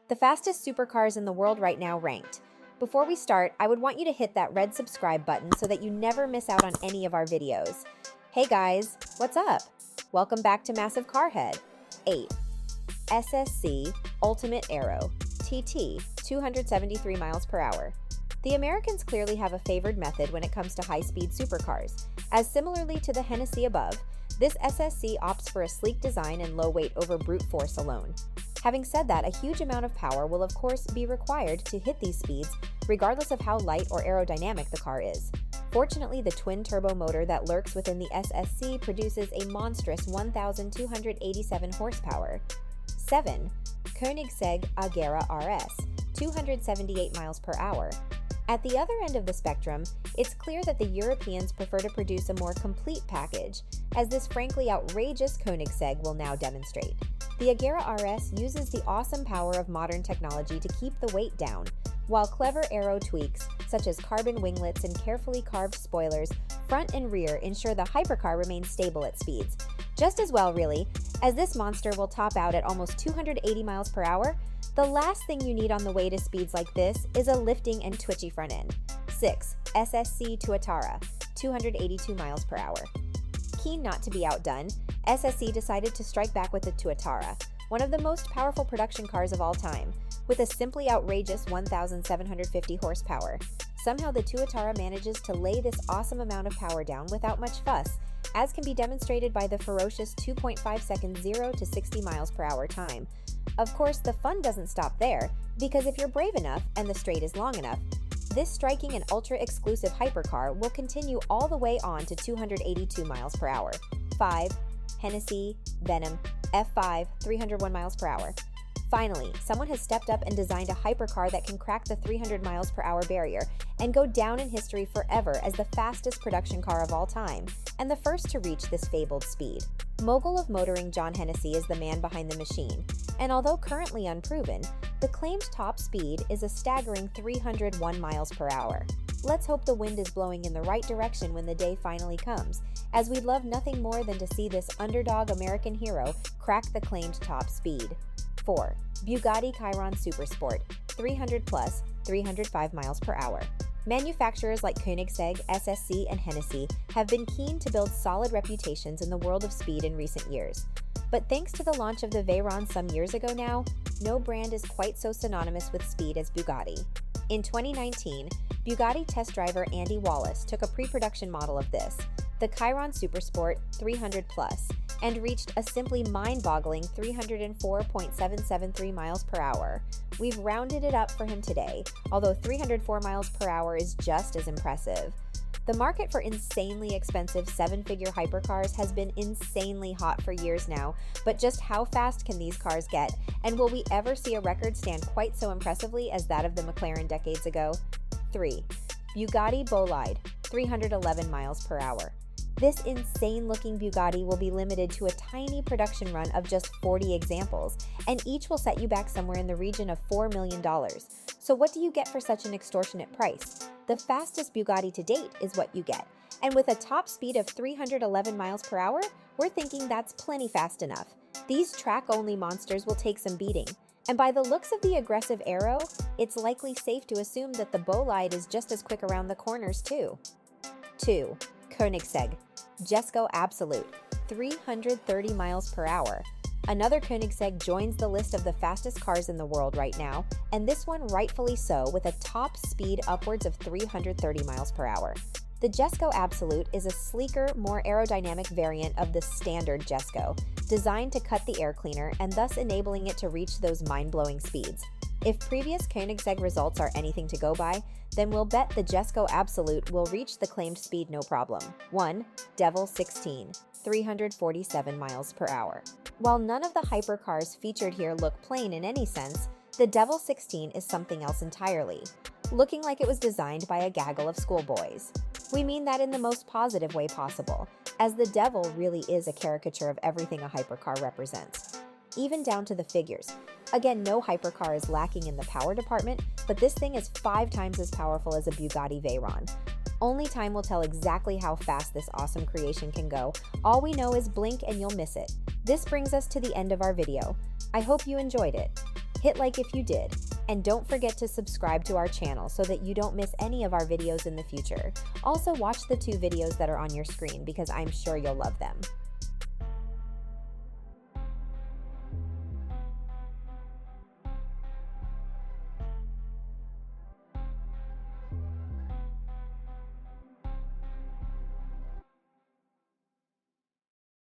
the fastest supercars in the world right now ranked. Before we start, I would want you to hit that red subscribe button so that you never miss out on any of our videos. Hey guys, what's up? Welcome back to Massive Carhead. 8. SSC Ultimate Aero TT 273 miles per hour. The Americans clearly have a favored method when it comes to high-speed supercars, as similarly to the Hennessy above, this SSC opts for a sleek design and low weight over brute force alone. Having said that, a huge amount of power will of course be required to hit these speeds, regardless of how light or aerodynamic the car is. Fortunately, the twin-turbo motor that lurks within the SSC produces a monstrous 1,287 horsepower. 7. Koenigsegg Agera RS, 278 miles per hour. At the other end of the spectrum, it's clear that the Europeans prefer to produce a more complete package, as this frankly outrageous Koenigsegg will now demonstrate. The Agera RS uses the awesome power of modern technology to keep the weight down, while clever aero tweaks, such as carbon winglets and carefully carved spoilers, front and rear ensure the hypercar remains stable at speeds. Just as well, really, as this monster will top out at almost 280 miles per hour. The last thing you need on the way to speeds like this is a lifting and twitchy front end. 6. SSC Tuatara, 282 miles per hour. Keen not to be outdone, SSC decided to strike back with the Tuatara, one of the most powerful production cars of all time, with a simply outrageous 1,750 horsepower. Somehow the Tuatara manages to lay this awesome amount of power down without much fuss, as can be demonstrated by the ferocious 2.5 second 0 to 60 miles per hour time. Of course, the fun doesn't stop there, because if you're brave enough and the straight is long enough, this striking and ultra-exclusive hypercar will continue all the way on to 282 miles per hour. 5. Hennessy Venom F5 301 miles per hour. Finally, someone has stepped up and designed a hypercar that can crack the 300 miles per hour barrier and go down in history forever as the fastest production car of all time, and the first to reach this fabled speed. Mogul of motoring John Hennessy is the man behind the machine, and although currently unproven, the claimed top speed is a staggering 301 miles per hour. Let's hope the wind is blowing in the right direction when the day finally comes, as we'd love nothing more than to see this underdog American hero crack the claimed top speed. 4. Bugatti Chiron Supersport, 300 plus, 305 miles per hour. Manufacturers like Koenigsegg, SSC, and Hennessy have been keen to build solid reputations in the world of speed in recent years. But thanks to the launch of the Veyron some years ago now, no brand is quite so synonymous with speed as Bugatti. In 2019, Bugatti test driver Andy Wallace took a pre-production model of this, the Chiron Supersport 300 plus, and reached a simply mind-boggling 304.773 miles per hour. We've rounded it up for him today, although 304 miles per hour is just as impressive. The market for insanely expensive seven-figure hypercars has been insanely hot for years now, but just how fast can these cars get, and will we ever see a record stand quite so impressively as that of the McLaren decades ago? 3. Bugatti Bolide, 311 miles per hour. This insane-looking Bugatti will be limited to a tiny production run of just 40 examples, and each will set you back somewhere in the region of $4 million. So what do you get for such an extortionate price? The fastest Bugatti to date is what you get, and with a top speed of 311 miles per hour, we're thinking that's plenty fast enough. These track-only monsters will take some beating, and by the looks of the aggressive aero, it's likely safe to assume that the Bolide is just as quick around the corners too. 2. Koenigsegg Jesko Absolute, 330 miles per hour. Another Koenigsegg joins the list of the fastest cars in the world right now, and this one rightfully so, with a top speed upwards of 330 miles per hour. The Jesko Absolute is a sleeker, more aerodynamic variant of the standard Jesko, designed to cut the air cleaner and thus enabling it to reach those mind-blowing speeds. If previous Koenigsegg results are anything to go by, then we'll bet the Jesko Absolute will reach the claimed speed no problem. 1. Devil 16, 347 miles per hour. While none of the hypercars featured here look plain in any sense, the Devil 16 is something else entirely, looking like it was designed by a gaggle of schoolboys. We mean that in the most positive way possible, as the Devil really is a caricature of everything a hypercar represents, even down to the figures. Again, no hypercar is lacking in the power department, but this thing is 5 times as powerful as a Bugatti Veyron. Only time will tell exactly how fast this awesome creation can go. All we know is blink and you'll miss it. This brings us to the end of our video. I hope you enjoyed it. Hit like if you did, and don't forget to subscribe to our channel so that you don't miss any of our videos in the future. Also, watch the 2 videos that are on your screen because I'm sure you'll love them.